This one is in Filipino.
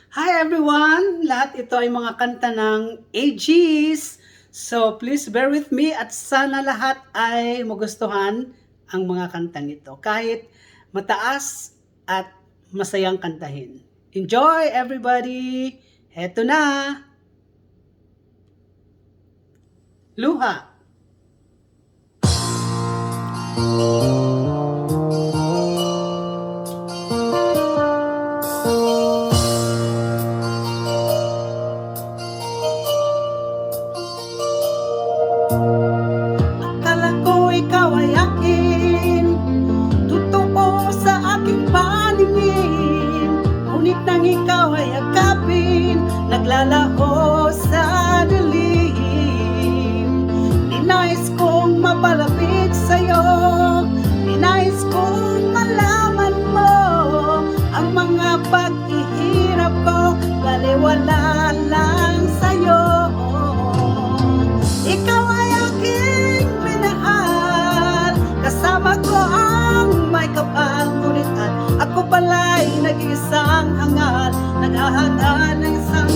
Hi everyone! Lahat ito ay mga kanta ng AGs. So please bear with me at sana lahat ay magustuhan ang mga kantang ito. Kahit mataas at masayang kantahin. Enjoy everybody! Heto na! Luha. Akala ko ikaw ay akin, totoo sa aking paningin. Ngunit nang ikaw ay agapin, naglalaho sa dilim. Ninais kong mapalapit sa'yo, ninais kong malaman mo ang mga paghihirap ko, baliwala lang sa'yo. Ikaw ay aking minahal, kasama ko ang may kapal, ngunit ako pala'y nag-iisang hangal, naghahangad ng isang